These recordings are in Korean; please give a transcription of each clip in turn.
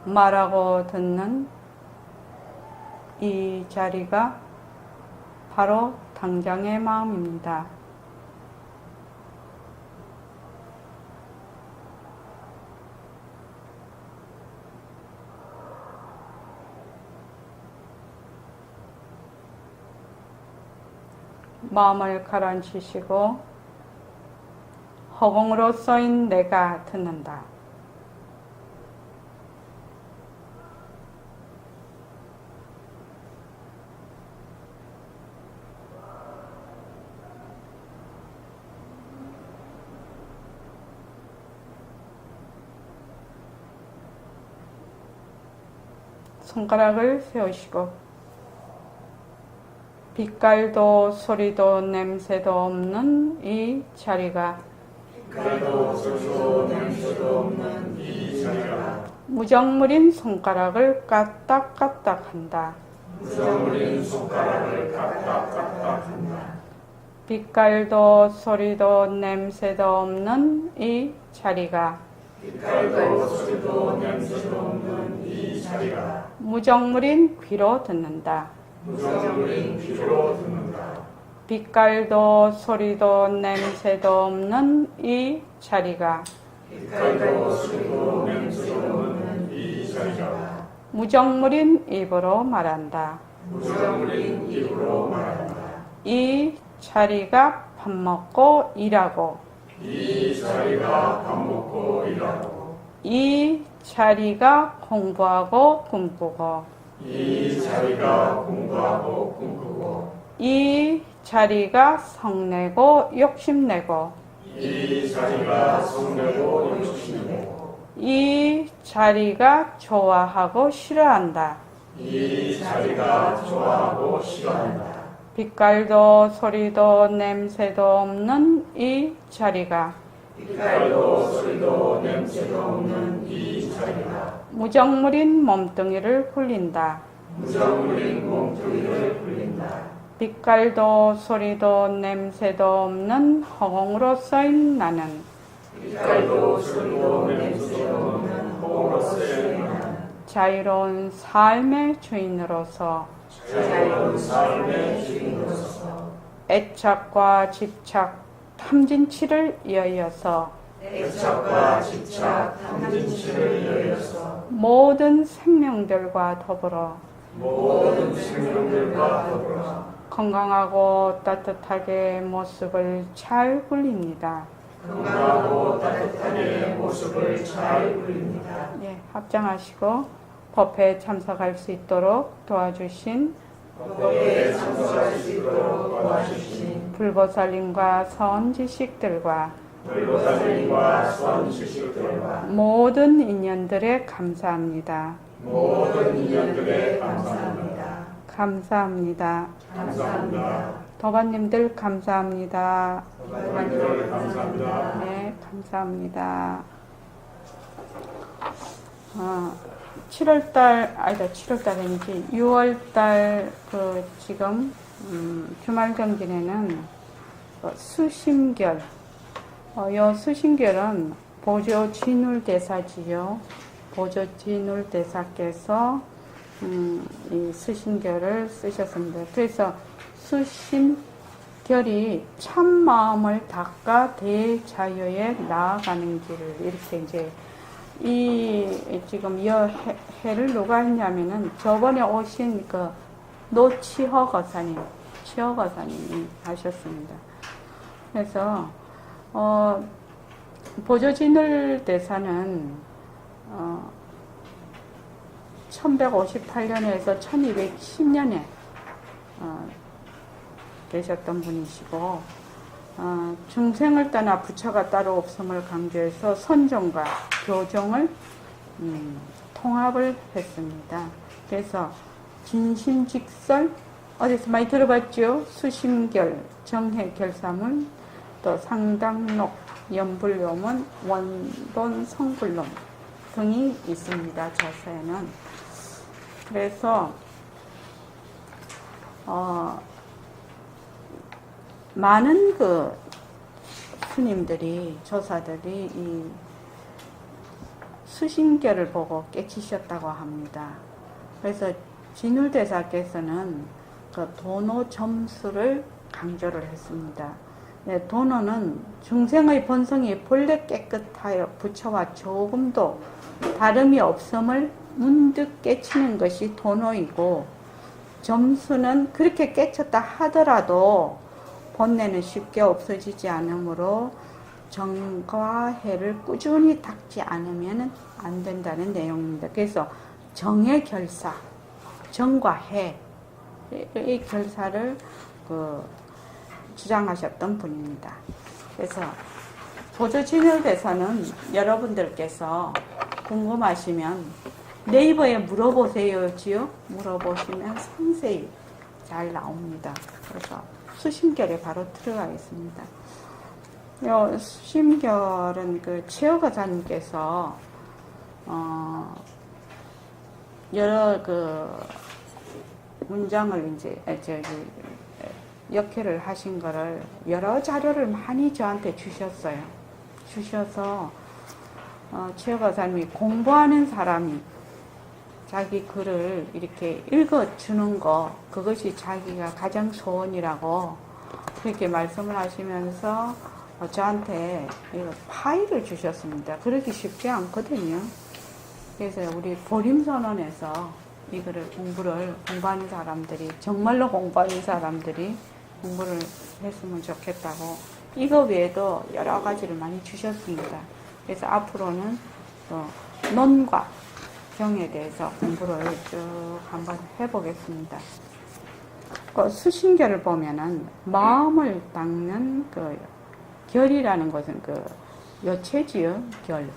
말하고 듣는 이 자리가 바로 당장의 마음입니다. 마음을 가라앉히시고 허공으로 써인 내가 듣는다. 손가락을 세우시고 빛깔도 소리도 냄새도 없는 이 자리가 빛깔도 소리도 냄새도 없는 이 자리가 무정물인 손가락을 까딱까딱한다. 무정물인 손가락을 까딱까딱한다. 빛깔도 소리도 냄새도 없는 이 자리가 빛깔도 소리도 냄새도 없는 이 자리가 무정물인 귀로 듣는다. 무정물인 귀로 듣는다. 빛깔도 소리도 냄새도 없는 이 자리가 빛깔도 소리도 냄새도 없는 이 자리가 무정물인 입으로 말한다. 무정물인 입으로 말한다. 이 자리가 밥 먹고 일하고 이 자리가 밥 먹고 일하고 이 자리가 공부하고 꿈꾸고 이 자리가 공부하고 꿈꾸고 이 자리가 성내고 욕심내고 이 자리가 성내고 욕심내고 이 자리가 좋아하고 싫어한다. 이 자리가 좋아하고 싫어한다. 빛깔도 소리도 냄새도 없는 이 자리가 빛깔도 소리도 냄새도 없는 이 자리가 무정물인 몸뚱이를 굴린다. 무정물인 몸뚱이를 굴린다. 빛깔도 소리도 냄새도 없는 허공으로 써인 나는 빛깔도 소리도 냄새도 없는 허공으로서의 나는 자유로운 삶의 주인으로서 자유로운 삶의 주인으로서 애착과 집착, 탐진치를 이어서 애착과 집착, 탐진치를 이어서 모든 생명들과 더불어 모든 생명들과 더불어 건강하고 따뜻하게 모습을 잘 굴립니다. 건강하고 따뜻하게 모습을 잘 굴립니다. 예, 합장하시고 법회에 참석할 수 있도록 도와주신 법회에 참석할 수 있도록 도와주신 불보살님과 선지식들과 불보살님과 선지식들과 모든 인연들에 감사합니다. 모든 인연들에 감사합니다. 감사합니다. 감사합니다. 도반님들 감사합니다. 도반님들 감사합니다. 네, 감사합니다. 7월달, 아니다, 7월달인지 6월달 지금 주말 경진에는 수심결, 요 수심결은 보조 진울대사지요. 보조 진울대사께서 이 수심결을 쓰셨습니다. 그래서 수심결이 참 마음을 닦아 대자유에 나아가는 길을 이렇게 이제 지금 이 해를 누가 했냐면은 저번에 오신 노치허 거사님이 하셨습니다. 그래서 보조진울 대사는 1158년에서 1210년에 계셨던 분이시고 중생을 떠나 부처가 따로 없음을 강조해서 선종과 교종을 통합을 했습니다. 그래서 진심직설 어디서 많이 들어봤죠? 수심결, 정해결사문, 또 상당록, 연불요문, 원본 성불론 등이 있습니다. 저서에는. 그래서 많은 스님들이, 조사들이 이 수신결을 보고 깨치셨다고 합니다. 그래서 진울대사께서는 그 도노 점수를 강조를 했습니다. 네, 도노는 중생의 본성이 본래 깨끗하여 부처와 조금도 다름이 없음을 문득 깨치는 것이 도노이고, 점수는 그렇게 깨쳤다 하더라도 본래는 쉽게 없어지지 않으므로 정과 해를 꾸준히 닦지 않으면 안 된다는 내용입니다. 그래서 정의 결사, 정과 해의 결사를 주장하셨던 분입니다. 그래서 보조진열대사는 여러분들께서 궁금하시면 네이버에 물어보세요지요. 물어보시면 상세히 잘 나옵니다. 그래서 수심결에 바로 들어가겠습니다. 요 수심결은 그 최허가사님께서 여러 그 문장을 이제 역해를 하신 거를 여러 자료를 많이 저한테 주셔서 최허가사님이 공부하는 사람이 자기 글을 이렇게 읽어주는 거, 그것이 자기가 가장 소원이라고 그렇게 말씀을 하시면서 저한테 파일을 주셨습니다. 그러기 쉽지 않거든요. 그래서 우리 보림선언에서 이거를 공부하는 사람들이, 정말로 공부하는 사람들이 공부를 했으면 좋겠다고, 이거 외에도 여러 가지를 많이 주셨습니다. 그래서 앞으로는 논과 경에 대해서 공부를 쭉 한번 해보겠습니다. 수신결을 보면은 마음을 닦는 그 결이라는 것은 그 여체지요, 결.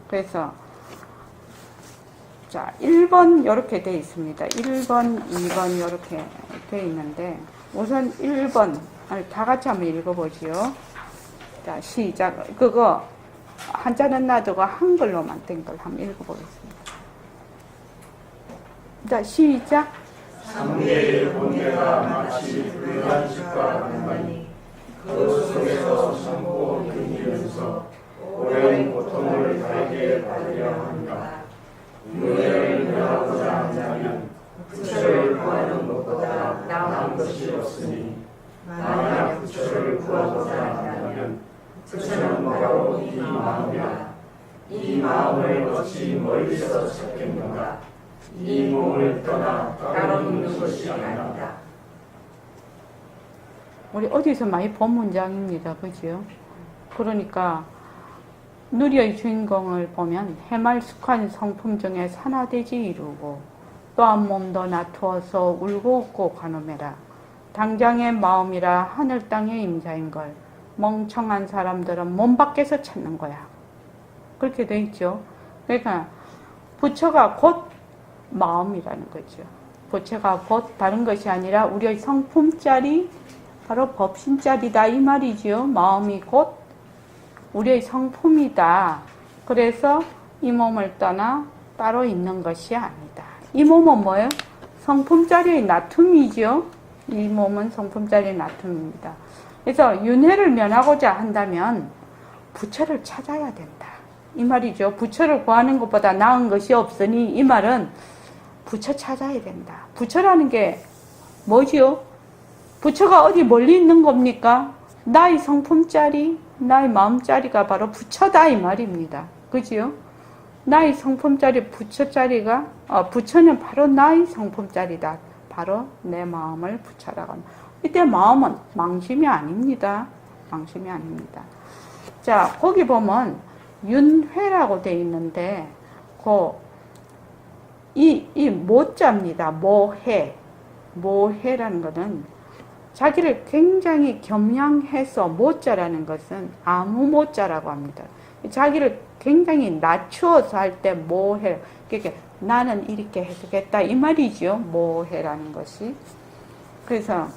그래서 자, 1번 이렇게 되어 있습니다. 1번, 2번 이렇게 되어 있는데, 우선 1번을 다 같이 한번 읽어보지요. 자, 시작. 그거 한자는 놔두고 한글로만 된 걸 한번 읽어보겠습니다. 자, 시작. 상대의 본래가 마치 불난 집과 같으니 그 속에서 참고 견디면서 오랜 고통을 달게 받으려 합니다. 윤회를 면하고자 한다면 부처를 구하는 것보다 나은 것이 없으니, 만약 부처를 구하고자 한다면 부처는 바로 이 마음이라. 이 마음을 어찌 멀리서 찾겠는가. 이 몸을 떠나 따로 있는 것이 아니다. 우리 어디서 많이 본 문장입니다. 그죠? 그러니까 누리의 주인공을 보면 해말숙한 성품 중에 산화되지 이루고, 또한 몸도 놔두어서 울고 웃고 관음해라. 당장의 마음이라 하늘 땅의 임자인걸. 멍청한 사람들은 몸 밖에서 찾는 거야. 그렇게 돼 있죠. 그러니까 부처가 곧 마음이라는 거죠. 부처가 곧 다른 것이 아니라 우리의 성품짜리, 바로 법신짜리다 이 말이죠. 마음이 곧 우리의 성품이다. 그래서 이 몸을 떠나 따로 있는 것이 아니다. 이 몸은 뭐예요? 성품짜리의 나툼이죠. 이 몸은 성품짜리의 나툼입니다. 그래서 윤회를 면하고자 한다면 부처를 찾아야 된다. 이 말이죠. 부처를 구하는 것보다 나은 것이 없으니, 이 말은 부처 찾아야 된다. 부처라는 게 뭐지요? 부처가 어디 멀리 있는 겁니까? 나의 성품짜리, 나의 마음짜리가 바로 부처다 이 말입니다. 그지요? 나의 성품짜리 부처짜리가, 부처는 바로 나의 성품짜리다. 바로 내 마음을 부처라고 합니다. 이때 마음은 망심이 아닙니다. 망심이 아닙니다. 자, 거기 보면 윤회라고 되어 있는데, 이 모자입니다. 모해라는 것은 자기를 굉장히 겸양해서, 모자라는 것은 아무 모자라고 합니다. 자기를 굉장히 낮추어서 할 때 모해, 그러니까 나는 이렇게 해주겠다 이 말이죠. 모해라는 것이. 그래서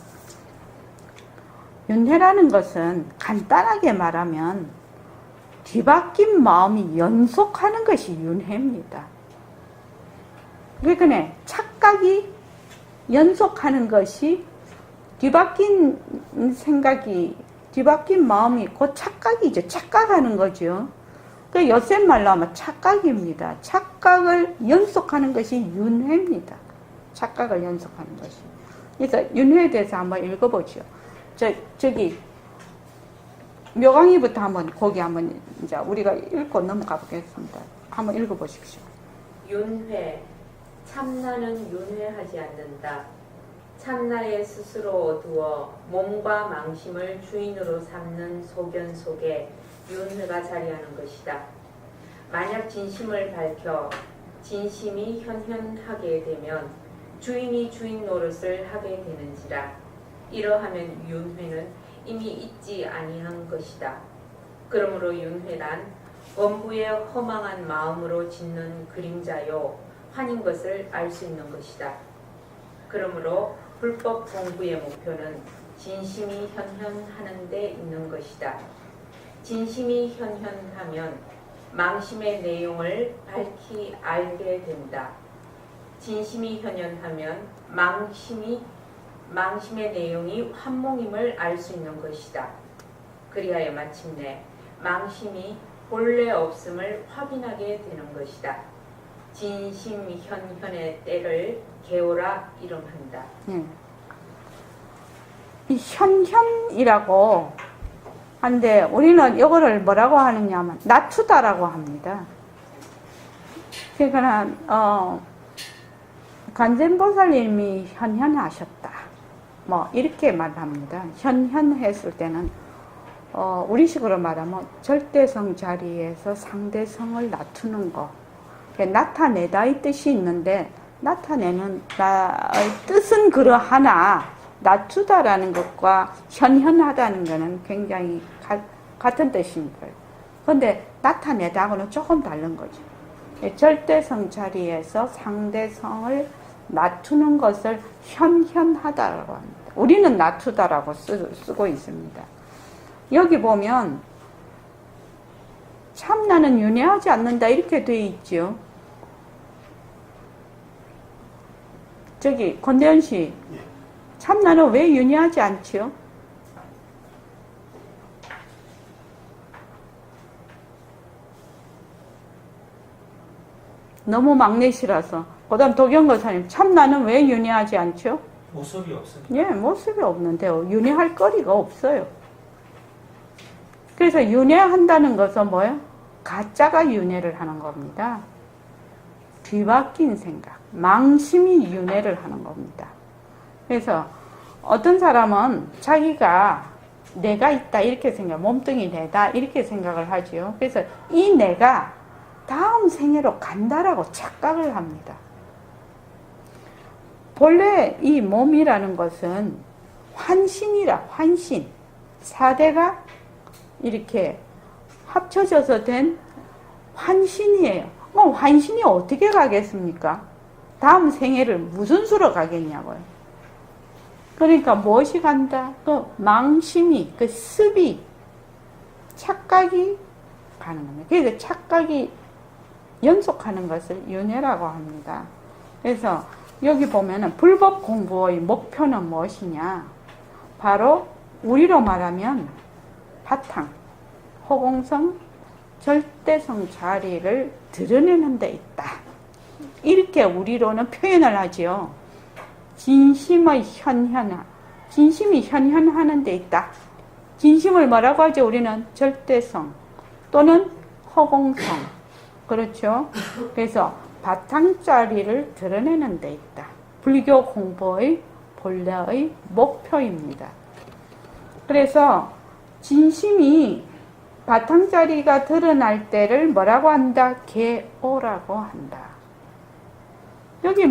윤회라는 것은 간단하게 말하면 뒤바뀐 마음이 연속하는 것이 윤회입니다. 그러니까 착각이 연속하는 것이, 뒤바뀐 생각이, 뒤바뀐 마음이 곧 착각이죠. 착각하는 거죠. 그 엿새말로 하면 착각입니다. 착각을 연속하는 것이 윤회입니다. 착각을 연속하는 것이. 그래서 윤회에 대해서 한번 읽어보죠. 저기 묘강이부터 한번 거기 한번 이제 우리가 읽고 넘어가 보겠습니다. 한번 읽어보십시오. 윤회, 참나는 윤회하지 않는다. 참나에 스스로 두어 몸과 망심을 주인으로 삼는 소견 속에 윤회가 자리하는 것이다. 만약 진심을 밝혀 진심이 현현하게 되면 주인이 주인 노릇을 하게 되는지라. 이러하면 윤회는 이미 있지 아니한 것이다. 그러므로 윤회란 원부의 허망한 마음으로 짓는 그림자요 환인 것을 알 수 있는 것이다. 그러므로 불법 공부의 목표는 진심이 현현하는 데 있는 것이다. 진심이 현현하면 망심의 내용을 밝히 알게 된다. 진심이 현현하면 망심의 내용이 환몽임을 알 수 있는 것이다. 그리하여 마침내 망심이 본래 없음을 확인하게 되는 것이다. 진심 현현의 때를 개오라 이름한다. 이 현현이라고 한데 우리는 이거를 뭐라고 하느냐면 낮추다라고 합니다. 그러니까 관세음보살님이 현현하셨다. 뭐 이렇게 말합니다. 현현했을 때는 우리식으로 말하면 절대성 자리에서 상대성을 낮추는 거. 나타내다의 뜻이 있는데 나타내는 뜻은 그러하나 낮추다라는 것과 현현하다는 것은 굉장히 같은 뜻입니다. 그런데 나타내다하고는 조금 다른 거죠. 절대성 자리에서 상대성을 낮추는 것을 현현하다라고 합니다. 우리는 낮추다라고 쓰고 있습니다. 여기 보면 참나는 윤회하지 않는다 이렇게 되어 있죠. 저기 권대현 씨, 참나는 왜 윤회하지 않지요? 너무 막내시라서. 그 다음 도경거사님, 참나는 왜 윤회하지 않죠? 모습이 없습니다. 예, 모습이 없는데요. 윤회할 거리가 없어요. 그래서 윤회한다는 것은 뭐예요? 가짜가 윤회를 하는 겁니다. 뒤바뀐 생각, 망심이 윤회를 하는 겁니다. 그래서 어떤 사람은 자기가 내가 있다 이렇게 생각, 몸뚱이 내다 이렇게 생각을 하지요. 그래서 이 내가 다음 생애로 간다라고 착각을 합니다. 본래 이 몸이라는 것은 환신이라, 환신. 4대가 이렇게 합쳐져서 된 환신이에요. 환신이 어떻게 가겠습니까? 다음 생애를 무슨 수로 가겠냐고요. 그러니까 무엇이 간다? 그 망심이, 그 습이, 착각이 가는 겁니다. 그래서 착각이 연속하는 것을 윤회라고 합니다. 그래서 여기 보면은 불법 공부의 목표는 무엇이냐? 바로 우리로 말하면 바탕, 허공성, 절대성 자리를 드러내는 데 있다. 이렇게 우리로는 표현을 하지요. 진심의 현현화, 진심이 현현하는 데 있다. 진심을 뭐라고 하죠? 우리는 절대성 또는 허공성. 그렇죠? 그래서 바탕자리를 드러내는 데 있다. 불교 공부의 본래의 목표입니다. 그래서 진심이 바탕자리가 드러날 때를 뭐라고 한다? 개오라고 한다. 여기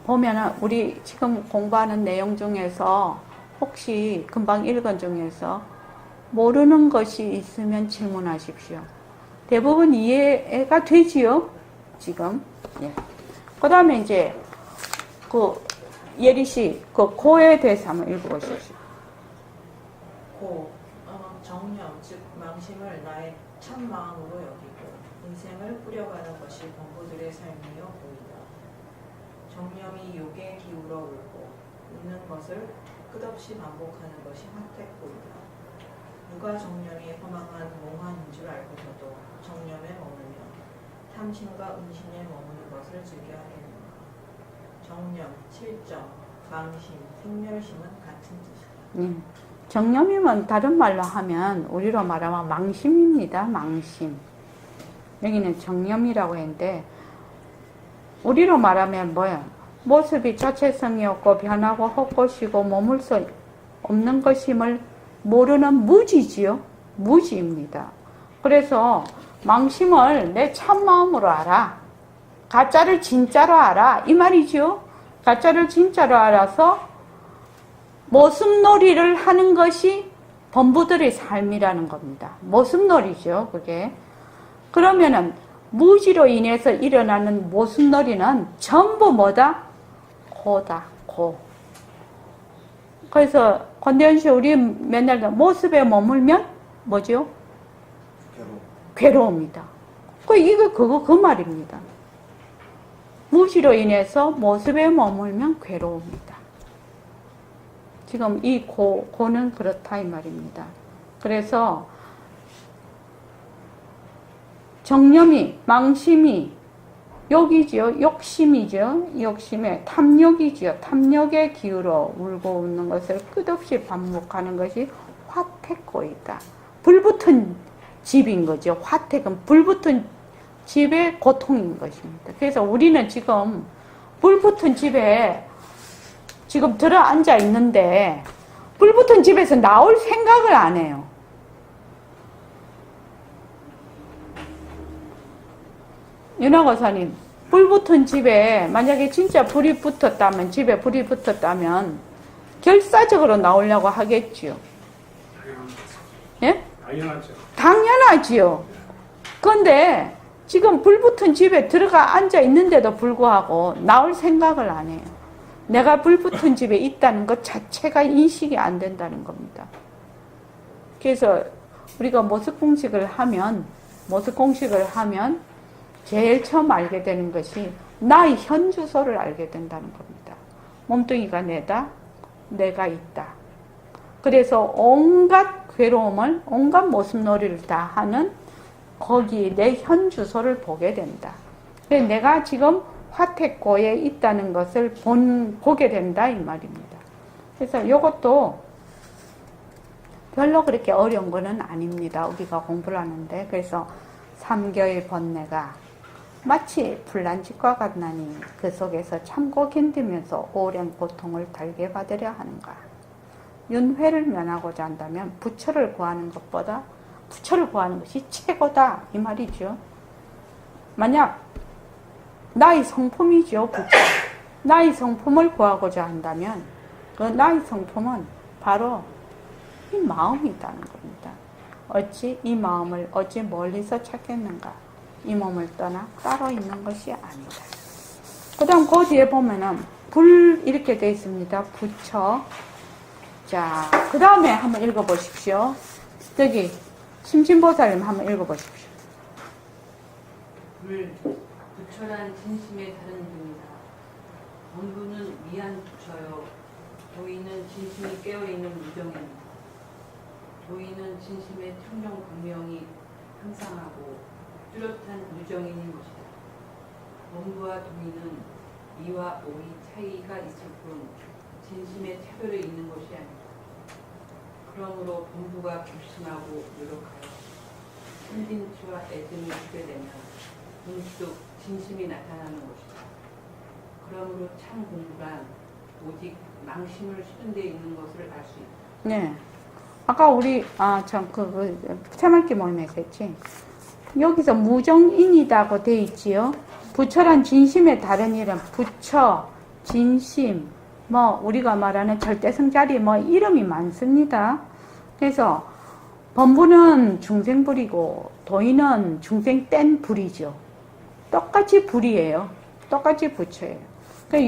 보면은 우리 지금 공부하는 내용 중에서 혹시 금방 읽은 중에서 모르는 것이 있으면 질문하십시오. 대부분 이해가 되지요? 지금. 예. 그 다음에 이제 예리 씨, 고에 대해서 한번 읽어보십시오. 고, 정념, 즉 망심을 나의 참 마음으로 여기고 인생을 꾸려가는 것이 범부들의 삶이여 보이다. 정념이 욕에 기울어 울고 웃는 것을 끝없이 반복하는 것이 화택 보이다. 누가 정념이 허망한 몽환인 줄 알고서도 정념에 머물며 탐심과 음심에 머무는 것을 즐겨 하겠는가. 정념, 칠정, 망심, 생멸심은 같은 뜻이다. 정념이면 다른 말로 하면 우리로 말하면 망심입니다. 망심. 여기는 정념이라고 했는데 우리로 말하면 뭐야? 모습이 자체성이 없고 변하고 헛것이고 머물 수 없는 것임을 모르는 무지지요. 무지입니다. 그래서 망심을 내 참마음으로 알아. 가짜를 진짜로 알아. 이 말이죠. 가짜를 진짜로 알아서 모습놀이를 하는 것이 범부들의 삶이라는 겁니다. 모습놀이죠, 그게. 그러면은 무지로 인해서 일어나는 모습놀이는 전부 뭐다? 고다, 고. 그래서 권대현 씨 우리 맨날 모습에 머물면 뭐죠? 괴로움이다. 그 말입니다. 무지로 인해서 모습에 머물면 괴로움이다. 지금 이 고는 그렇다 이 말입니다. 그래서 정념이, 망심이 욕이지요. 욕심이죠. 욕심에 탐욕이지요. 탐욕의 기울어 울고 웃는 것을 끝없이 반복하는 것이 화택고이다. 불붙은 집인 거죠. 화택은 불붙은 집의 고통인 것입니다. 그래서 우리는 지금 불붙은 집에 지금 들어 앉아 있는데 불붙은 집에서 나올 생각을 안 해요. 윤화거사님, 불붙은 집에 만약에 진짜 불이 붙었다면, 집에 불이 붙었다면 결사적으로 나오려고 하겠지요. 예? 당연하죠. 당연하지요. 그런데 지금 불붙은 집에 들어가 앉아 있는데도 불구하고 나올 생각을 안 해요. 내가 불붙은 집에 있다는 것 자체가 인식이 안 된다는 겁니다. 그래서 우리가 모습공식을 하면 제일 처음 알게 되는 것이 나의 현 주소를 알게 된다는 겁니다. 몸뚱이가 내다, 내가 있다. 그래서 온갖 괴로움을, 온갖 모습놀이를 다 하는 거기 내 현 주소를 보게 된다. 내가 지금 화택고에 있다는 것을 보게 된다 이 말입니다. 그래서 이것도 별로 그렇게 어려운 거는 아닙니다. 우리가 공부를 하는데. 그래서 삼교의 번뇌가 마치 불난집과 같나니 그 속에서 참고 견디면서 오랜 고통을 달게 받으려 하는가. 윤회를 면하고자 한다면 부처를 구하는 것보다 부처를 구하는 것이 최고다 이 말이죠. 만약 나의 성품이죠, 부처. 나의 성품을 구하고자 한다면 그 나의 성품은 바로 이 마음이라는 겁니다. 어찌 이 마음을 어찌 멀리서 찾겠는가. 이 몸을 떠나 따로 있는 것이 아니다. 그 다음 그 뒤에 보면은 불 이렇게 되어 있습니다. 부처. 자, 그 다음에 한번 읽어보십시오. 여기 심신보살님 한번 읽어보십시오. 불, 부처란 진심의 다른 이름이다. 본부는 미한 부처요. 도인은 진심이 깨어있는 무정입니다. 도인은 진심의 청정 분명히 항상하고 뚜렷한 무정인인 것이다. 본부와 도인은 이와 오의 차이가 있을 뿐 진심의 차별이 있는 것이 아니다. 그러므로 본부가 결심하고 노력하여 신진치와 애증을 주게 되면 문득 진심이 나타나는 것이다. 그러므로 참 공부란 오직 망심을 쉬는 데 있는 것을 알 수 있다. 네. 아까 우리, 새말기 모임에서 했지. 여기서 무정인이라고 돼 있지요. 부처란 진심의 다른 이름, 부처, 진심, 우리가 말하는 절대성자리, 이름이 많습니다. 그래서, 범부는 중생불이고, 도인은 중생 뗀 불이죠. 똑같이 불이에요. 똑같이 부처예요.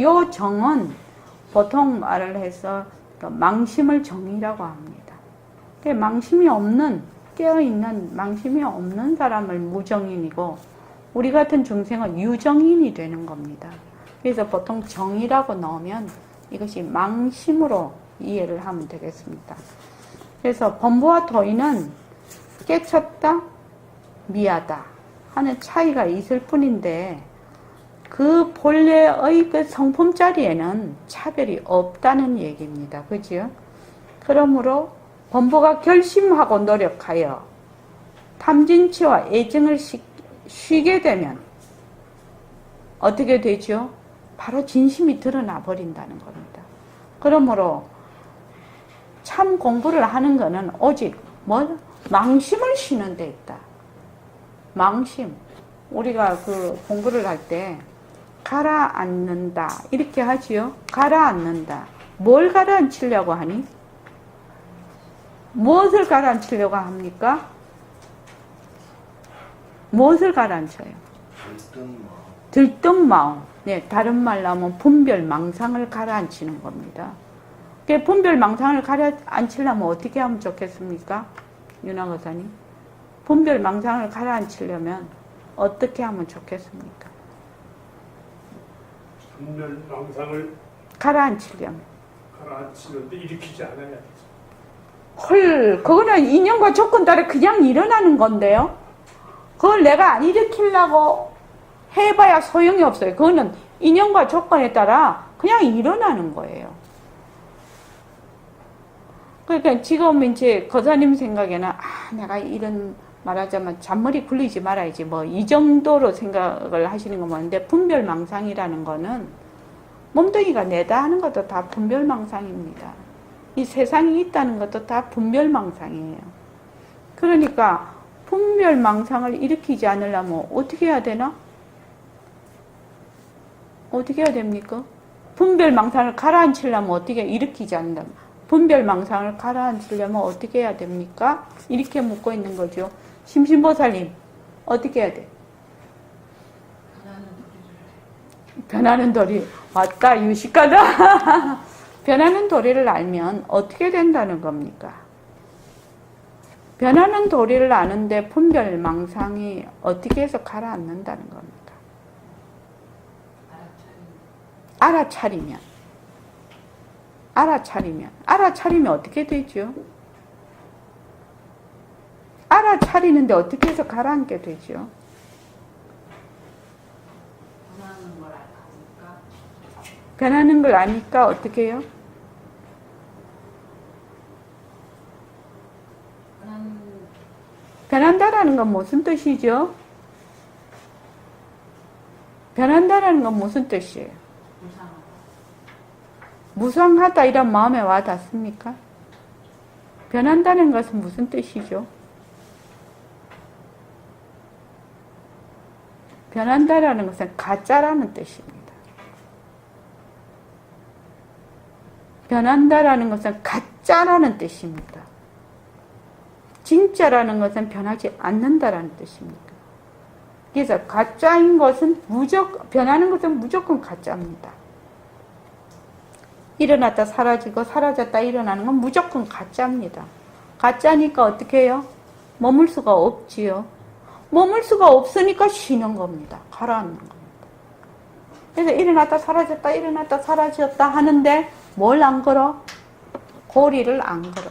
요 정은 보통 말을 해서 망심을 정이라고 합니다. 망심이 없는, 깨어있는 망심이 없는 사람을 무정인이고 우리 같은 중생은 유정인이 되는 겁니다. 그래서 보통 정이라고 넣으면 이것이 망심으로 이해를 하면 되겠습니다. 그래서 범부와 도인은 깨쳤다, 미하다 하는 차이가 있을 뿐인데 그 본래의 그 성품 자리에는 차별이 없다는 얘기입니다. 그죠? 그러므로 범부가 결심하고 노력하여 탐진치와 애증을 쉬게 되면 어떻게 되죠? 바로 진심이 드러나 버린다는 겁니다. 그러므로 참 공부를 하는 것은 오직 망심을 쉬는 데 있다. 망심. 우리가 그 공부를 할 때 가라앉는다 이렇게 하지요. 가라앉는다. 뭘 가라앉히려고 하니? 무엇을 가라앉히려고 합니까? 무엇을 가라앉혀요? 들뜬 마음. 네, 다른 말로 하면 분별 망상을 가라앉히는 겁니다. 그 분별 망상을 가라앉히려면 어떻게 하면 좋겠습니까? 윤아 거사님. 분별 망상을 가라앉히려면 어떻게 하면 좋겠습니까? 분별 망상을 가라앉히려면. 가라앉히는데 일으키지 않아야 되죠. 헐, 그거는 인연과 조건 따라 그냥 일어나는 건데요. 그걸 내가 안 일으키려고 해봐야 소용이 없어요. 그거는 인연과 조건에 따라 그냥 일어나는 거예요. 그러니까 지금 이제 거사님 생각에는 내가 이런 말하자면 잔머리 굴리지 말아야지 뭐 이 정도로 생각을 하시는 거 맞는데 분별망상이라는 거는 몸뚱이가 내다 하는 것도 다 분별망상입니다. 이 세상이 있다는 것도 다 분별망상이에요. 그러니까 분별망상을 일으키지 않으려면 어떻게 해야 되나? 어떻게 해야 됩니까? 분별망상을 가라앉히려면 어떻게 일으키지 않는다면 분별망상을 가라앉히려면 어떻게 해야 됩니까? 이렇게 묻고 있는 거죠. 심신보살님 어떻게 해야 돼? 변하는 도리. 맞다, 유식하다. 변하는 도리를 알면 어떻게 된다는 겁니까? 변하는 도리를 아는데 분별망상이 어떻게 해서 가라앉는다는 겁니까? 알아차리면 어떻게 되죠? 알아차리는데 어떻게 해서 가라앉게 되죠? 변하는 걸 아니까 어떻게 해요? 변한다라는 건 무슨 뜻이죠? 변한다라는 건 무슨 뜻이에요? 무상하다 이런 마음에 와 닿습니까? 변한다는 것은 무슨 뜻이죠? 변한다라는 것은 가짜라는 뜻입니다. 변한다라는 것은 가짜라는 뜻입니다. 진짜라는 것은 변하지 않는다라는 뜻입니다. 그래서 가짜인 것은 변하는 것은 무조건 가짜입니다. 일어났다 사라지고 사라졌다 일어나는 건 무조건 가짜입니다. 가짜니까 어떻게 해요? 머물 수가 없지요. 머물 수가 없으니까 쉬는 겁니다. 가라앉는 겁니다. 그래서 일어났다 사라졌다 일어났다 사라졌다 하는데 뭘 안 걸어? 고리를 안 걸어.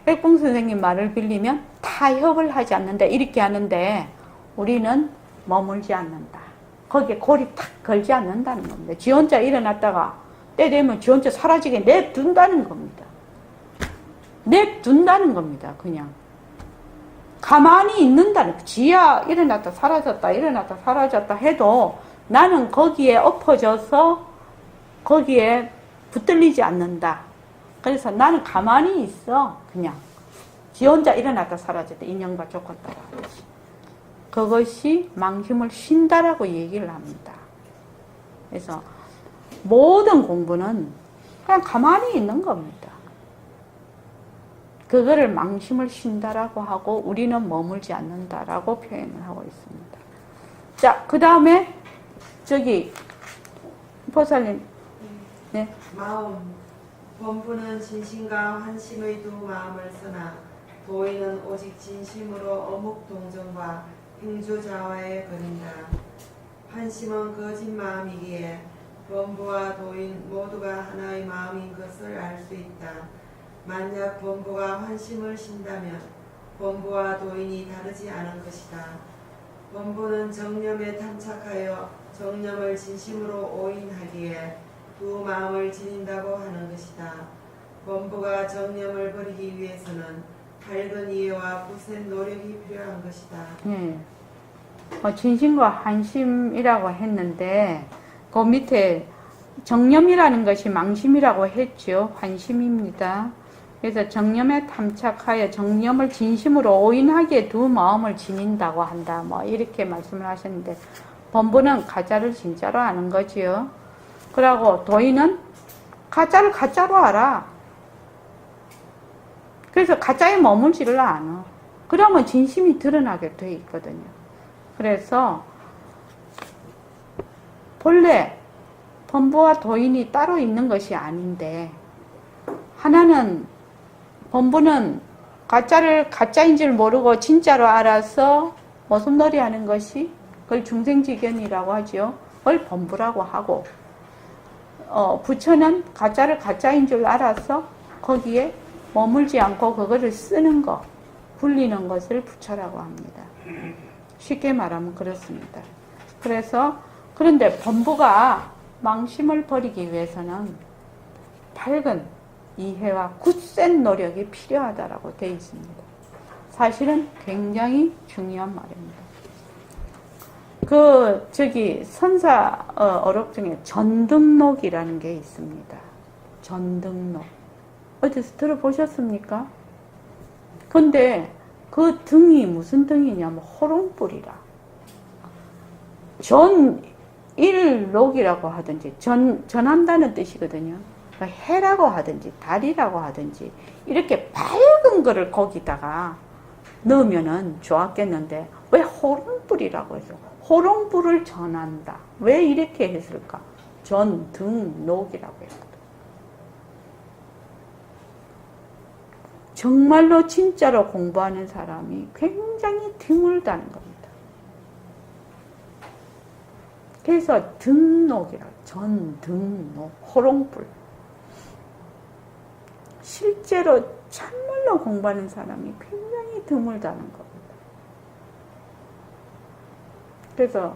백봉 선생님 말을 빌리면 타협을 하지 않는다 이렇게 하는데 우리는 머물지 않는다. 거기에 고리 탁 걸지 않는다는 겁니다. 지 혼자 일어났다가 때 되면 지 혼자 사라지게 냅둔다는 겁니다. 냅둔다는 겁니다. 그냥 가만히 있는다는 지야 일어났다 사라졌다 일어났다 사라졌다 해도 나는 거기에 엎어져서 거기에 붙들리지 않는다. 그래서 나는 가만히 있어. 그냥 지 혼자 일어났다 사라졌다 인연과 조건 따라 하듯이. 그것이 망심을 쉰다라고 얘기를 합니다. 그래서 모든 공부는 그냥 가만히 있는 겁니다. 그거를 망심을 쉰다라고 하고 우리는 머물지 않는다라고 표현을 하고 있습니다. 자, 그 다음에 저기 보살님, 네. 마음 범부는 진심과 환심의 두 마음을 쓰나 도인은 오직 진심으로 어묵 동정과 행주자와에 거린다. 환심은 거짓 마음이기에 범부와 도인 모두가 하나의 마음인 것을 알 수 있다. 만약 범부가 환심을 신다면 범부와 도인이 다르지 않은 것이다. 범부는 정념에 탐착하여 정념을 진심으로 오인하기에 두 마음을 지닌다고 하는 것이다. 범부가 정념을 버리기 위해서는 밝은 이해와 굳센 노력이 필요한 것이다. 예. 진심과 한심이라고 했는데 그 밑에 정념이라는 것이 망심이라고 했죠. 환심입니다. 그래서 정념에 탐착하여 정념을 진심으로 오인하기에 두 마음을 지닌다고 한다. 뭐 이렇게 말씀을 하셨는데 범부는 가짜를 진짜로 아는 거지요. 그리고 도인은 가짜를 가짜로 알아. 그래서 가짜에 머물지를 않아. 그러면 진심이 드러나게 돼 있거든요. 그래서 본래 범부와 도인이 따로 있는 것이 아닌데 하나는 범부는 가짜를 가짜인 줄 모르고 진짜로 알아서 모순놀이 하는 것이 그걸 중생지견이라고 하죠. 그걸 범부라고 하고 부처는 가짜를 가짜인 줄 알아서 거기에 머물지 않고 그거를 쓰는 것, 굴리는 것을 부처라고 합니다. 쉽게 말하면 그렇습니다. 그런데 범부가 망심을 버리기 위해서는 밝은 이해와 굳센 노력이 필요하다라고 되어 있습니다. 사실은 굉장히 중요한 말입니다. 선사 어록 중에 전등록이라는 게 있습니다. 전등록. 어디서 들어보셨습니까? 근데 그 등이 무슨 등이냐면 호롱불이라. 전일록이라고 하든지 전한다는 뜻이거든요. 그러니까 해라고 하든지 달이라고 하든지 이렇게 밝은 거를 거기다가 넣으면은 좋았겠는데 왜 호롱불이라고 해서 호롱불을 전한다. 왜 이렇게 했을까? 전등록이라고 했거든. 정말로 진짜로 공부하는 사람이 굉장히 드물다는 겁니다. 그래서 등록이라 전등록 호롱불. 실제로 참말로 공부하는 사람이 굉장히 드물다는 겁니다. 그래서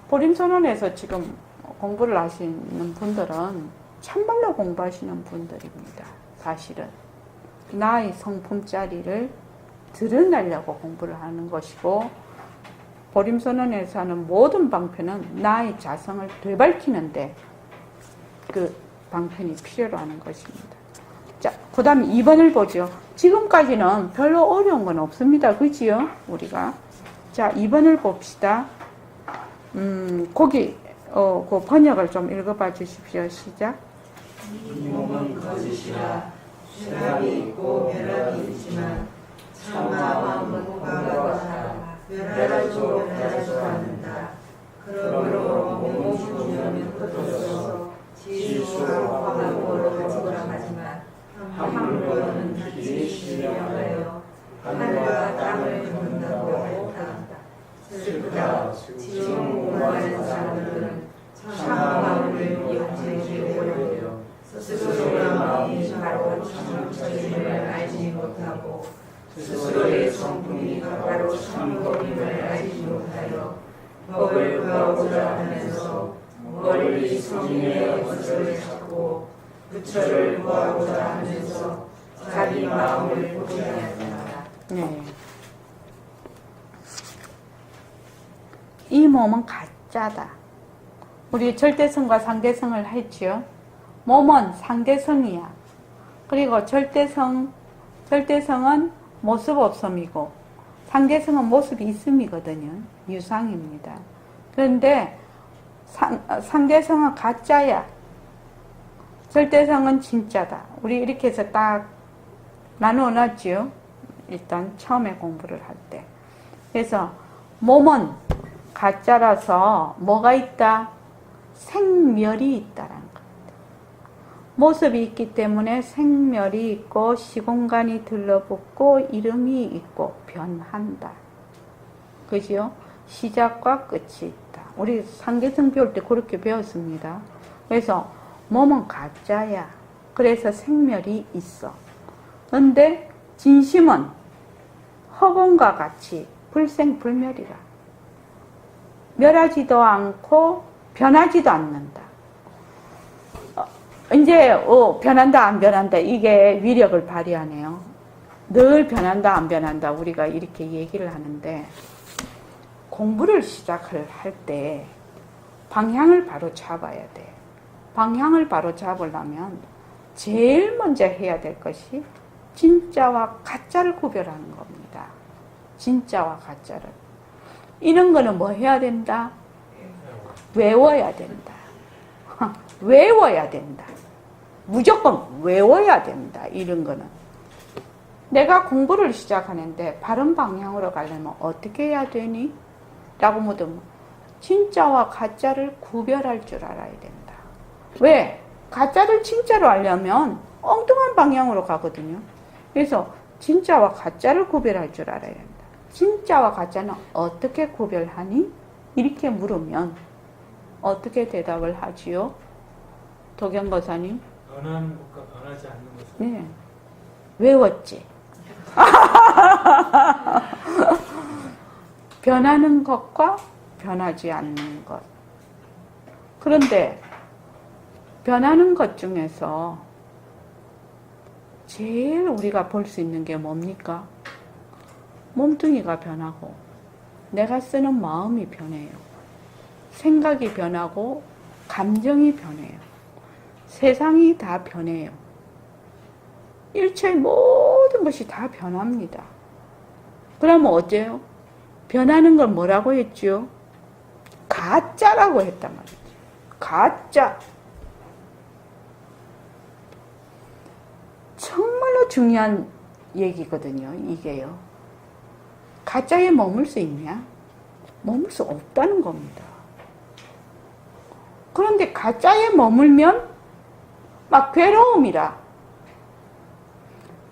보림선언에서 지금 공부를 하시는 분들은 참말로 공부하시는 분들입니다. 사실은 나의 성품짜리를 드러내려고 공부를 하는 것이고 보림선언에서 하는 모든 방편은 나의 자성을 되밝히는데 그 방편이 필요로 하는 것입니다. 자, 그 다음에 2번을 보죠. 지금까지는 별로 어려운 건 없습니다. 그지요? 우리가. 자, 2번을 봅시다. 거기, 그 번역을 좀 읽어봐 주십시오. 시작. 이 몸은 거짓이라 쇠락이 있고 멸락이 있지만 참마음은 공부하고자 멸하죠 멸하죠 않는다. 그러므로 몸이 죽으면 끝없어 지수와 화합으로 가지고라 하지만 함부로는 기지 실명하여 하늘과 땅을 걷는다고 했다. 슬프다. 지금 공부하는 사람들은 참마음을 기억하기 어려워 스스로의 마음이 바로 참음처임을 알지 못하고 스스로의 성품이 바로 참법임을 알지 못하여 법을 구하고자 하면서 멀리 성인의 것을 찾고 부처를 구하고자 하면서 자기 마음을 포기하였다. 네. 이 몸은 가짜다. 우리 절대성과 상대성을 했지요. 몸은 상대성이야. 그리고 절대성은 모습 없음이고 상대성은 모습이 있음이거든요. 유상입니다. 그런데 상대성은 가짜야. 절대성은 진짜다. 우리 이렇게 해서 딱 나누어 놨지요. 일단 처음에 공부를 할 때. 그래서 몸은 가짜라서 뭐가 있다? 생멸이 있다라는 겁니다. 모습이 있기 때문에 생멸이 있고 시공간이 들러붙고 이름이 있고 변한다. 그죠? 시작과 끝이 있다. 우리 상계성 배울 때 그렇게 배웠습니다. 그래서 몸은 가짜야. 그래서 생멸이 있어. 근데 진심은 허공과 같이 불생불멸이라. 멸하지도 않고 변하지도 않는다. 이제 변한다 안 변한다 이게 위력을 발휘하네요. 늘 변한다 안 변한다 우리가 이렇게 얘기를 하는데 공부를 시작을 할 때 방향을 바로 잡아야 돼. 방향을 바로 잡으려면 제일 먼저 해야 될 것이 진짜와 가짜를 구별하는 겁니다. 진짜와 가짜를. 이런 거는 뭐 해야 된다? 외워야 된다. 외워야 된다. 무조건 외워야 된다. 이런 거는. 내가 공부를 시작하는데 바른 방향으로 가려면 어떻게 해야 되니? 라고 묻으면 진짜와 가짜를 구별할 줄 알아야 된다. 왜? 가짜를 진짜로 알려면 엉뚱한 방향으로 가거든요. 그래서 진짜와 가짜를 구별할 줄 알아야 된다. 진짜와 가짜는 어떻게 구별하니? 이렇게 물으면 어떻게 대답을 하지요? 도경거사님? 변하는 것과 변하지 않는 것은 네. 외웠지. 변하는 것과 변하지 않는 것. 그런데 변하는 것 중에서 제일 우리가 볼 수 있는 게 뭡니까? 몸뚱이가 변하고 내가 쓰는 마음이 변해요. 생각이 변하고 감정이 변해요. 세상이 다 변해요. 일체의 모든 것이 다 변합니다. 그러면 어째요? 변하는 걸 뭐라고 했죠? 가짜라고 했단 말이죠. 가짜. 정말로 중요한 얘기거든요. 이게요. 가짜에 머물 수 있냐? 머물 수 없다는 겁니다. 그런데 가짜에 머물면 막 괴로움이라.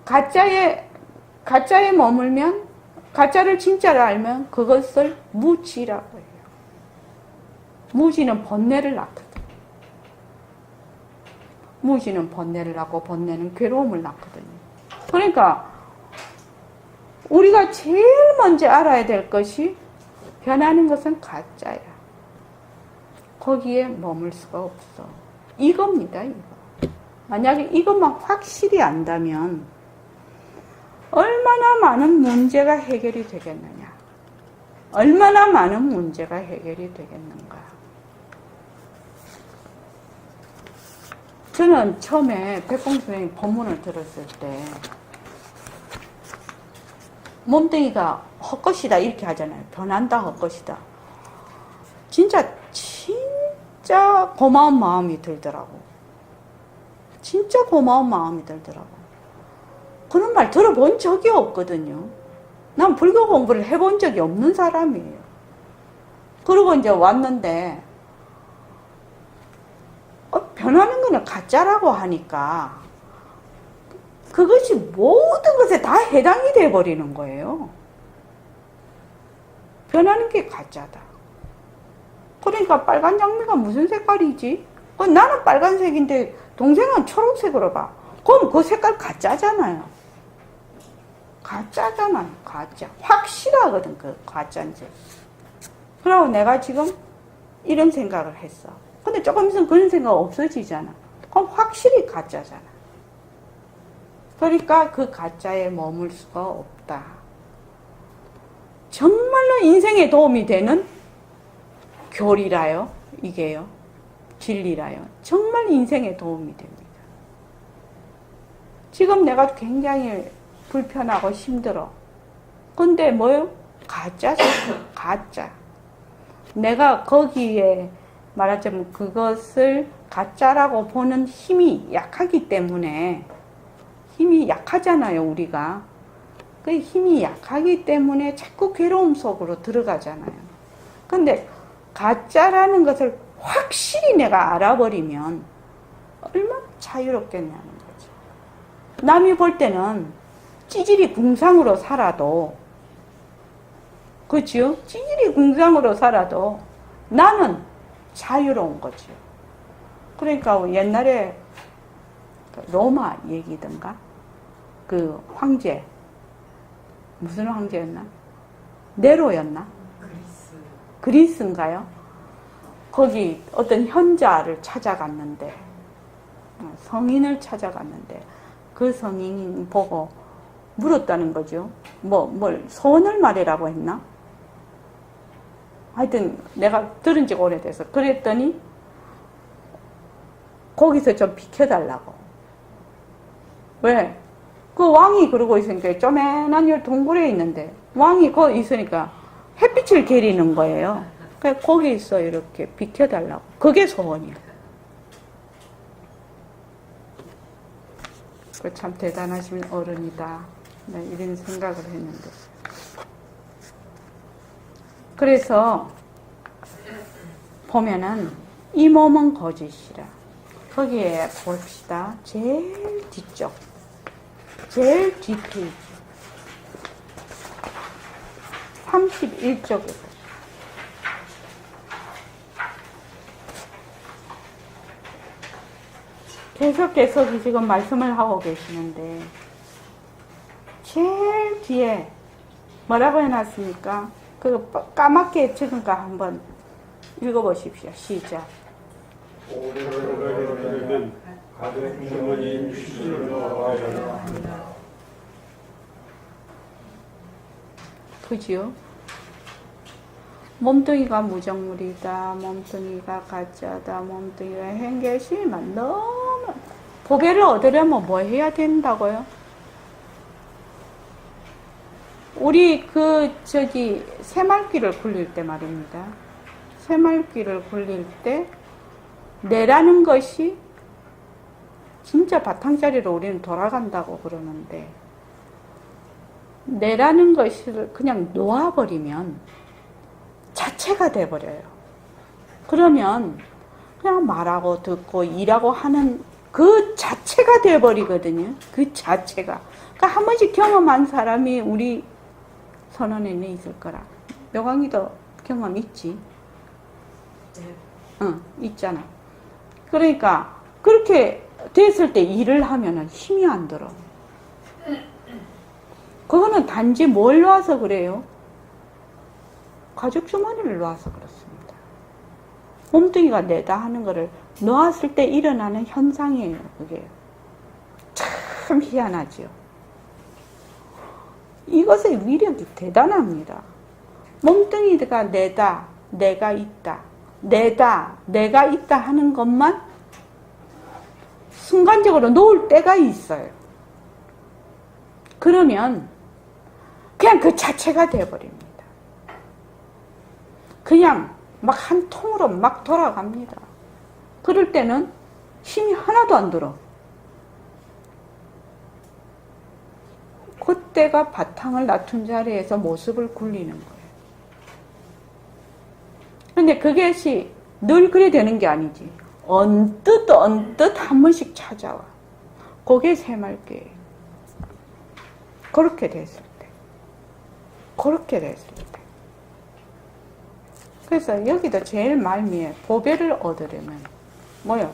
가짜에 머물면 가짜를 진짜로 알면 그것을 무지라고 해요. 무지는 번뇌를 낳거든. 무지는 번뇌를 낳고 번뇌는 괴로움을 낳거든요. 그러니까 우리가 제일 먼저 알아야 될 것이 변하는 것은 가짜야. 거기에 머물 수가 없어. 이겁니다. 이거. 만약에 이것만 확실히 안다면 얼마나 많은 문제가 해결이 되겠느냐. 얼마나 많은 문제가 해결이 되겠는가. 저는 처음에 백봉 선생님 법문을 들었을 때 몸뚱이가 헛것이다 이렇게 하잖아요. 변한다 헛것이다. 진짜 고마운 마음이 들더라고. 진짜 고마운 마음이 들더라고. 그런 말 들어본 적이 없거든요. 난 불교 공부를 해본 적이 없는 사람이에요. 그러고 이제 왔는데 변하는 거는 가짜라고 하니까 그것이 모든 것에 다 해당이 돼버리는 거예요. 변하는 게 가짜다. 그러니까 빨간 장미가 무슨 색깔이지? 나는 빨간색인데 동생은 초록색으로 봐. 그럼 그 색깔 가짜잖아요. 가짜잖아요. 가짜. 확실하거든 그 가짜인지. 그리고 내가 지금 이런 생각을 했어. 근데 조금 있으면 그런 생각 없어지잖아. 그럼 확실히 가짜잖아. 그러니까 그 가짜에 머물 수가 없다. 정말로 인생에 도움이 되는 교리라요. 이게요. 진리라요. 정말 인생에 도움이 됩니다. 지금 내가 굉장히 불편하고 힘들어. 근데 뭐요? 가짜죠. 가짜. 내가 거기에 말하자면 그것을 가짜라고 보는 힘이 약하기 때문에 힘이 약하잖아요. 우리가. 그 힘이 약하기 때문에 자꾸 괴로움 속으로 들어가잖아요. 근데 가짜라는 것을 확실히 내가 알아버리면 얼마나 자유롭겠냐는 거죠. 남이 볼 때는 찌질이 궁상으로 살아도, 그렇죠? 찌질이 궁상으로 살아도 나는 자유로운 거죠. 그러니까 옛날에 로마 얘기든가 그 황제, 무슨 황제였나? 네로였나? 그리스인가요? 거기 어떤 현자를 찾아갔는데, 성인을 찾아갔는데, 그 성인이 보고 물었다는 거죠. 뭘 소원을 말해라고 했나? 하여튼 내가 들은 지가 오래돼서 그랬더니 거기서 좀 비켜달라고. 왜? 그 왕이 그러고 있으니까 쪼매난 요 동굴에 있는데 왕이 거기 있으니까 햇빛을 가리는 거예요. 그래서 거기서 이렇게 비켜달라고. 그게 소원이에요. 그 참 대단하신 어른이다. 네, 이런 생각을 했는데. 그래서 보면은 이 몸은 거짓이라. 거기에 봅시다. 제일 뒤쪽. 제일 뒷페이지. 31쪽에. 계속해서 지금 말씀을 하고 계시는데, 제일 뒤에 뭐라고 해놨습니까? 그 까맣게 적은 거 한번 읽어보십시오. 시작. 오늘은 가득 주머니 주시로 하여라. 그지요? 몸뚱이가 무정물이다. 몸뚱이가 가짜다. 몸뚱이가 행계심만 너무 보배를 얻으려면 뭐 해야 된다고요? 우리 새말귀를 굴릴 때 말입니다. 새말귀를 굴릴 때 내라는 것이 진짜 바탕자리로 우리는 돌아간다고 그러는데, 내라는 것을 그냥 놓아버리면 자체가 돼버려요. 그러면 그냥 말하고 듣고 일하고 하는 그 자체가 돼버리거든요. 그 자체가. 그러니까 한 번씩 경험한 사람이 우리 선언에는 있을 거라. 묘광이도 경험 있지? 응, 있잖아. 그러니까 그렇게 됐을 때 일을 하면은 힘이 안 들어. 그거는 단지 뭘 놔서 그래요? 가죽 주머니를 놔서 그렇습니다. 몸뚱이가 내다 하는 거를 놓았을 때 일어나는 현상이에요. 그게 참 희한하죠. 이것의 위력이 대단합니다. 몸뚱이가 내다, 내가 있다, 내다, 내가 있다 하는 것만 순간적으로 놓을 때가 있어요. 그러면 그냥 그 자체가 되어버립니다. 그냥 막 한 통으로 막 돌아갑니다. 그럴 때는 힘이 하나도 안 들어. 그때가 바탕을 낮춘 자리에서 모습을 굴리는 거예요. 근데 그것이 늘 그래 되는 게 아니지. 언뜻 한 번씩 찾아와. 그게 새말귀예요. 그렇게 됐을 때. 그렇게 됐을 때. 그래서 여기도 제일 말미에 보배를 얻으려면 뭐요?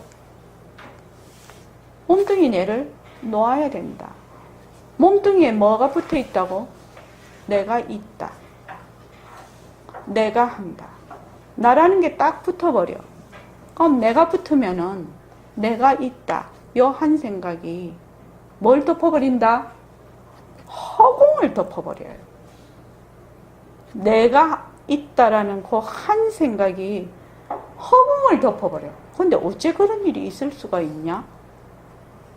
몸뚱이 내를 놓아야 된다. 몸뚱이에 뭐가 붙어 있다고? 내가 있다. 내가 한다. 나라는 게 딱 붙어버려. 그럼 내가 붙으면은 내가 있다. 요 한 생각이 뭘 덮어버린다? 허공을 덮어버려요. 내가 있다라는 그 한 생각이 허공을 덮어버려. 근데 어째 그런 일이 있을 수가 있냐?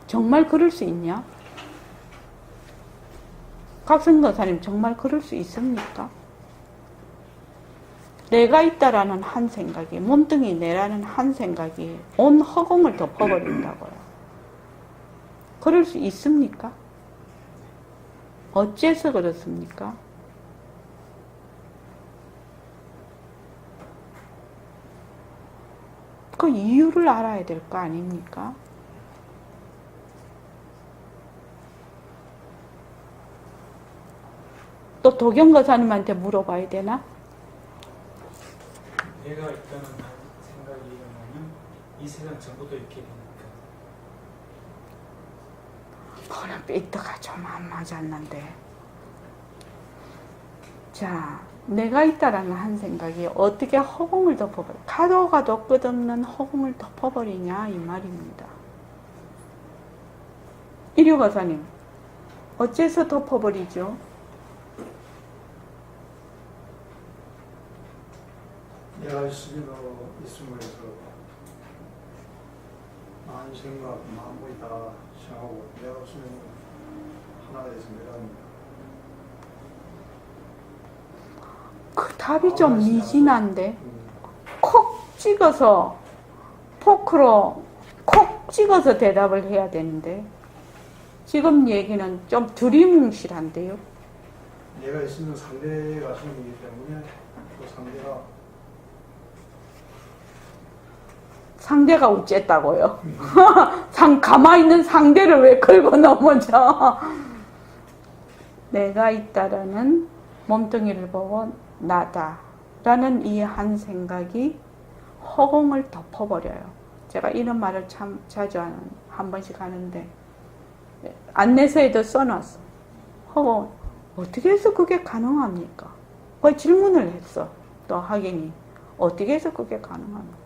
정말 그럴 수 있냐? 각성도사님 정말 그럴 수 있습니까? 내가 있다라는 한 생각이, 몸뚱이 내라는 한 생각이 온 허공을 덮어버린다고요. 그럴 수 있습니까? 어째서 그렇습니까? 그 이유를 알아야 될 거 아닙니까? 또 도경거사님한테 물어봐야 되나? 내가 있다는 생각이 일어나면 이 세상 전부도 있게 되니까. 그런 삐트가 좀 안 맞았는데. 자, 내가 있다라는 한 생각이 어떻게 허공을 덮어버려? 가도 가도 끝없는 허공을 덮어버리냐 이 말입니다. 이류 가사님, 어째서 덮어버리죠? 내가 있음으로 마음 생각 마음이 다 생하고 내가 없으면 하나 돼서 내려갑니다. 그 답이 좀 미진한데 콕 찍어서 포크로 콕 찍어서 대답을 해야 되는데 지금 얘기는 좀 두리뭉실한데요. 내가 있으면 상대가 생기기 때문에 그 상대가 어쨌다고요? 가만히 있는 상대를 왜 걸고 넘어져? 내가 있다라는 몸뚱이를 보고 나다라는 이 한 생각이 허공을 덮어버려요. 제가 이런 말을 참 자주 한 번씩 하는데 안내서에도 써놨어. 허공 어떻게 해서 그게 가능합니까? 그 질문을 했어. 또 학인이 어떻게 해서 그게 가능합니까?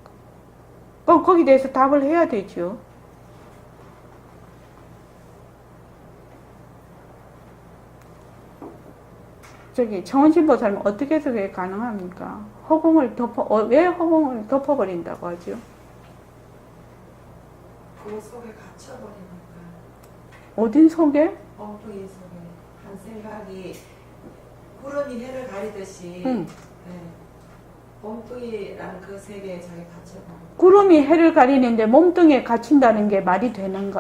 그럼 거기에 대해서 답을 해야 되죠. 정원신보살은 어떻게 해서 그게 가능합니까? 왜 허공을 덮어버린다고 하죠? 그 속에 갇혀버리니까. 어딘 속에? 엉뚱이 속에 한 생각이 구름이 해를 가리듯이 응. 네. 엉뚱이라는 그 세계에 자기 갇혀버려. 구름이 해를 가리는데 몸뚱이에 갇힌다는 게 말이 되는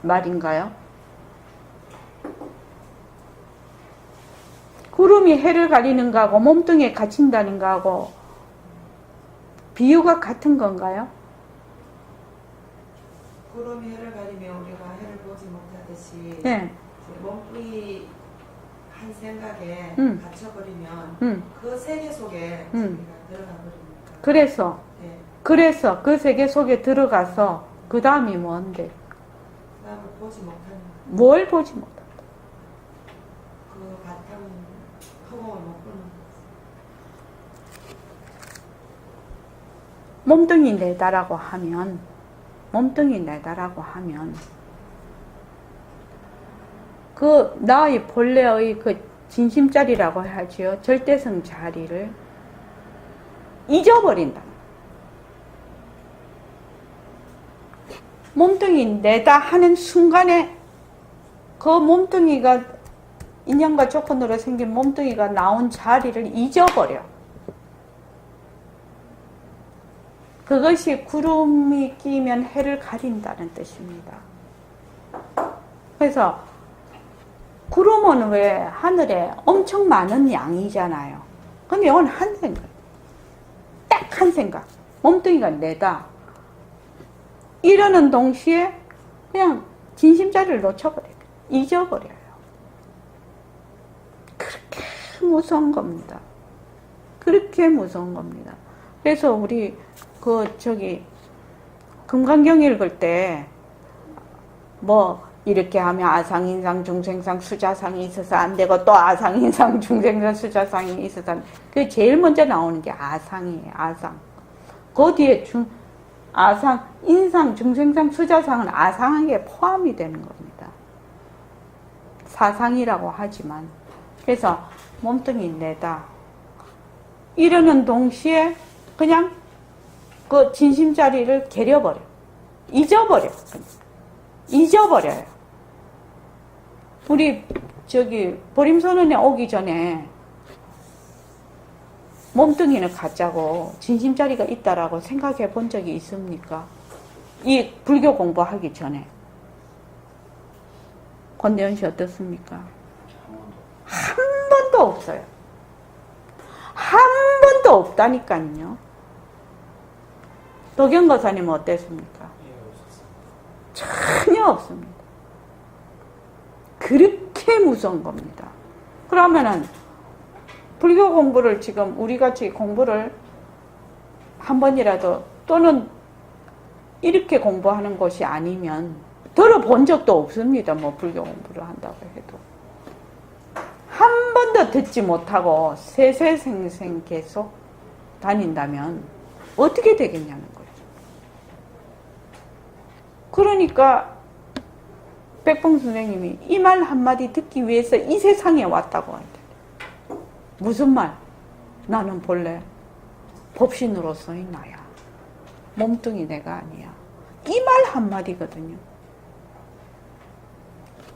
말인가요? 구름이 해를 가리는 거하고 몸뚱이에 갇힌다는 거하고 비유가 같은 건가요? 구름이 해를 가리면 우리가 해를 보지 못하듯이 네. 몸뚱이 한 생각에 갇혀버리면 그 세계 속에 자기가 들어가 버립니다. 그래서 그 세계 속에 들어가서 그 다음이 뭔데? 그다음에 보지 못하는 뭘 보지 못한다? 그 바탕 허공을 못 보는 몸뚱이 내다라고 하면 그 나의 본래의 그 진심자리라고 하지요. 절대성 자리를 잊어버린다. 몸뚱이 내다 하는 순간에 그 몸뚱이가 인연과 조건으로 생긴 몸뚱이가 나온 자리를 잊어버려. 그것이 구름이 끼면 해를 가린다는 뜻입니다. 그래서 구름은 왜 하늘에 엄청 많은 양이잖아요. 그럼 이건 한 생각. 딱 한 생각. 몸뚱이가 내다. 이러는 동시에 그냥 진심자리를 놓쳐버려요. 잊어버려요. 그렇게 무서운 겁니다. 그렇게 무서운 겁니다. 그래서 우리 금강경 읽을 때 이렇게 하면 아상인상 중생상 수자상이 있어서 안 되고 또 아상인상 중생상 수자상이 있어서 그 제일 먼저 나오는 게 아상이에요. 아상. 그 뒤에 아상, 인상, 중생상, 수자상은 아상에 포함이 되는 겁니다. 사상이라고 하지만. 그래서 몸뚱이 내다. 이러는 동시에 그냥 그 진심자리를 개려버려. 잊어버려요. 우리 보림선언에 오기 전에 몸뚱이는 가짜고 진심자리가 있다라고 생각해 본 적이 있습니까? 이 불교 공부하기 전에. 권대현 씨 어떻습니까? 한 번도 없어요. 한 번도 없다니까요. 도경거사님은 어땠습니까? 전혀 없습니다. 그렇게 무서운 겁니다. 그러면은 불교 공부를 지금 우리같이 공부를 한 번이라도 또는 이렇게 공부하는 곳이 아니면 들어본 적도 없습니다. 뭐 불교 공부를 한다고 해도. 한 번도 듣지 못하고 세세생생 계속 다닌다면 어떻게 되겠냐는 거죠. 그러니까 백봉 선생님이 이 말 한마디 듣기 위해서 이 세상에 왔다고 한다. 무슨 말? 나는 본래 법신으로서의 나야. 몸뚱이 내가 아니야. 이 말 한마디거든요. 이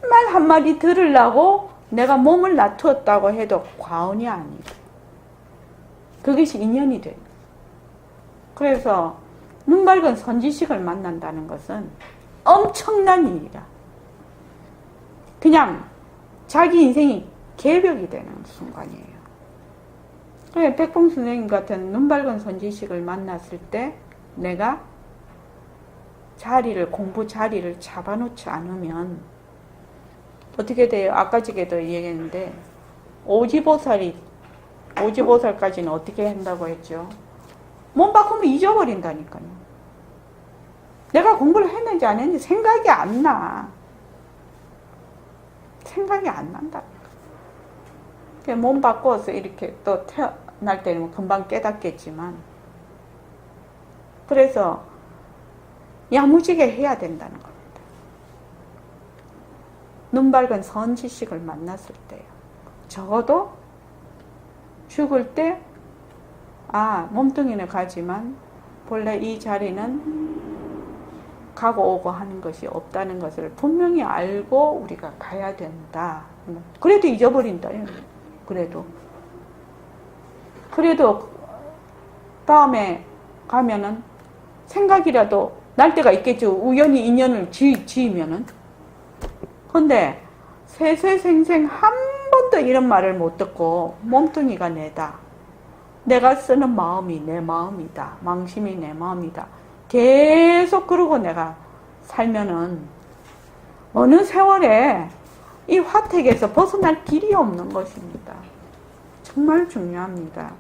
말 한마디 들으려고 내가 몸을 놔두었다고 해도 과언이 아니다. 그것이 인연이 돼요. 그래서 눈 밝은 선지식을 만난다는 것은 엄청난 일이다. 그냥 자기 인생이 개벽이 되는 순간이에요. 그래, 백봉 선생님 같은 눈 밝은 선지식을 만났을 때 내가 공부 자리를 잡아놓지 않으면 어떻게 돼요? 아까 전에도 얘기했는데 오지보살까지는 어떻게 한다고 했죠? 몸 바꾸면 잊어버린다니까요. 내가 공부를 했는지 안 했는지 생각이 안 나. 생각이 안 난다니까. 몸 바꿔서 이렇게 또 태어날 때는 금방 깨닫겠지만, 그래서 야무지게 해야 된다는 겁니다. 눈 밝은 선지식을 만났을 때요. 적어도 죽을 때, 몸뚱이는 가지만 본래 이 자리는 가고 오고 하는 것이 없다는 것을 분명히 알고 우리가 가야 된다. 그래도 잊어버린다. 그래도 다음에 가면은 생각이라도 날 때가 있겠죠. 우연히 인연을 지으면은. 근데 세세생생 한 번도 이런 말을 못 듣고 몸뚱이가 내다. 내가 쓰는 마음이 내 마음이다. 망심이 내 마음이다. 계속 그러고 내가 살면은 어느 세월에 이 화택에서 벗어날 길이 없는 것입니다. 정말 중요합니다.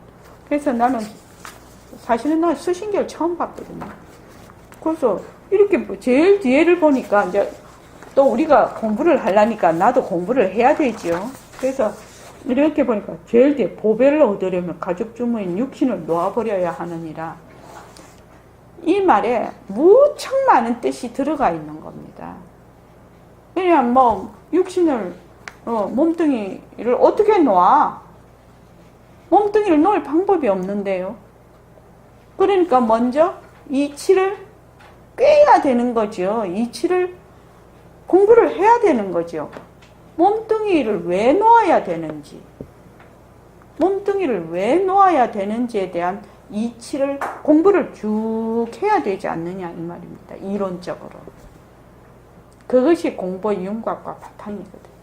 그래서 나는 사실은 나 수신계를 처음 봤거든요. 그래서 이렇게 제일 뒤에를 보니까 이제 또 우리가 공부를 하려니까 나도 공부를 해야 되지요. 그래서 이렇게 보니까 제일 뒤에 보배를 얻으려면 가죽 주머니 육신을 놓아버려야 하느니라. 이 말에 무척 많은 뜻이 들어가 있는 겁니다. 그냥 육신을 몸뚱이를 어떻게 놓아? 몸뚱이를 놓을 방법이 없는데요. 그러니까 먼저 이치를 꿰야 되는 거죠. 이치를 공부를 해야 되는 거죠. 몸뚱이를 왜 놓아야 되는지, 몸뚱이를 왜 놓아야 되는지에 대한 이치를 공부를 쭉 해야 되지 않느냐 이 말입니다. 이론적으로. 그것이 공부의 윤곽과 바탕이거든요.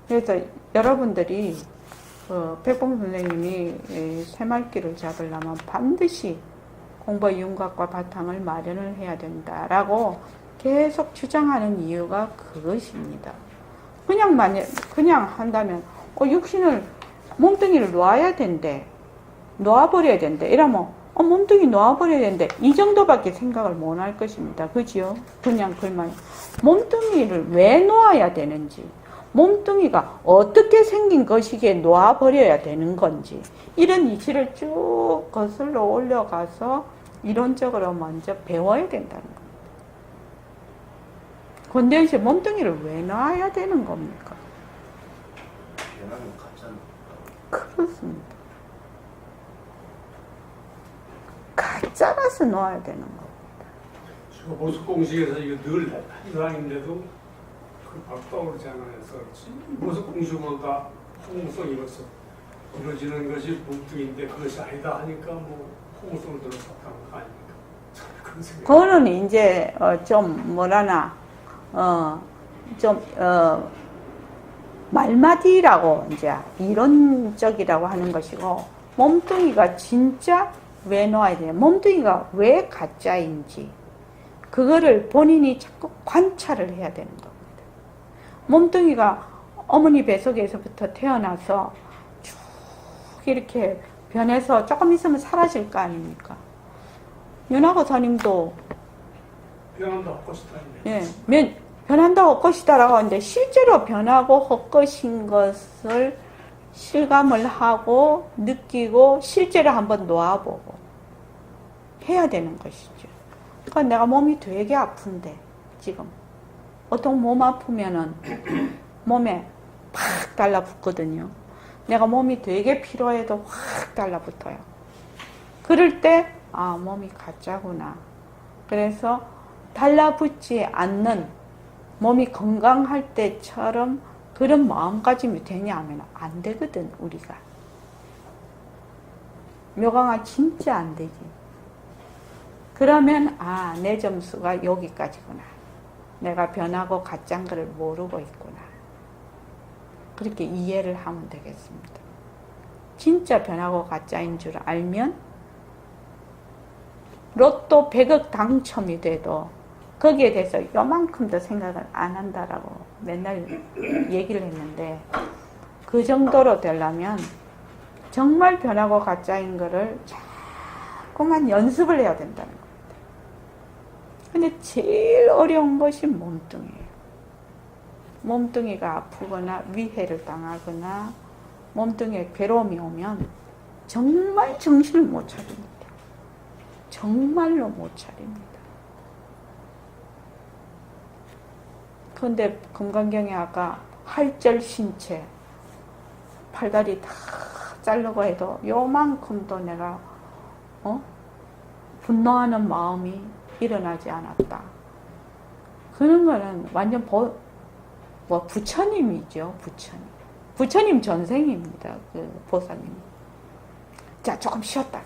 그래서 여러분들이 백봉 선생님이 새말귀를 잡으려면 반드시 공부의 윤곽과 바탕을 마련을 해야 된다라고 계속 주장하는 이유가 그것입니다. 그냥 한다면 육신을 몸뚱이를 놓아야 된대, 놓아버려야 된대. 이러면 몸뚱이 놓아버려야 된대. 이 정도밖에 생각을 못 할 것입니다. 그지요? 그냥 글만 몸뚱이를 왜 놓아야 되는지, 몸뚱이가 어떻게 생긴 것이기에 놓아버려야 되는 건지, 이런 이치를 쭉 거슬러 올려가서 이론적으로 먼저 배워야 된다는 겁니다. 근데 몸뚱이를 왜 놔야 되는 겁니까? 변하는 가짜는 그렇습니다. 가짜라서 놓아야 되는 겁니다. 제가 보석 공식에서 이거 늘 이상인데도 그 박도를 장안해서 보석 공식보다 홍성이 이루어지는 것이 몸뚱인데 그것이 아니다 하니까 홍성을 들어서 하는 거 아닙니까? 그런 생각. 그거는 이제 말마디라고 이제 이론적이라고 하는 것이고, 몸뚱이가 진짜 왜 놓아야 되냐, 몸뚱이가 왜 가짜인지 그거를 본인이 자꾸 관찰을 해야 되는 겁니다. 몸뚱이가 어머니 뱃속에서부터 태어나서 쭉 이렇게 변해서 조금 있으면 사라질 거 아닙니까? 윤하고 스님도 변한다 헛것이다. 예, 변한다 헛것이다라고 하는데 실제로 변하고 헛것인 것을 실감을 하고 느끼고 실제로 한번 놓아보고 해야 되는 것이죠. 그러니까 내가 몸이 되게 아픈데 지금 보통 몸 아프면은 몸에 팍 달라붙거든요. 내가 몸이 되게 피로해도 확 달라붙어요. 그럴 때 아, 몸이 가짜구나. 그래서 달라붙지 않는 몸이 건강할 때처럼 그런 마음가짐이 되냐면 안 되거든, 우리가. 묘강아 진짜 안 되지. 그러면 아, 내 점수가 여기까지구나. 내가 변하고 가짜인 걸 모르고 있구나. 그렇게 이해를 하면 되겠습니다. 진짜 변하고 가짜인 줄 알면 로또 100억 당첨이 돼도 거기에 대해서 요만큼도 생각을 안 한다라고 맨날 얘기를 했는데 그 정도로 되려면 정말 변하고 가짜인 거를 자꾸만 연습을 해야 된다는 겁니다. 근데 제일 어려운 것이 몸뚱이에요. 몸뚱이가 아프거나 위해를 당하거나 몸뚱이에 괴로움이 오면 정말 정신을 못 차립니다. 정말로 못 차립니다. 그런데 금강경에 아까 할절신체 팔다리 다 자르고 해도 요만큼도 내가 분노하는 마음이 일어나지 않았다. 그런 거는 완전 부처님이죠. 부처님 전생입니다. 그 보살님. 자, 조금 쉬었다가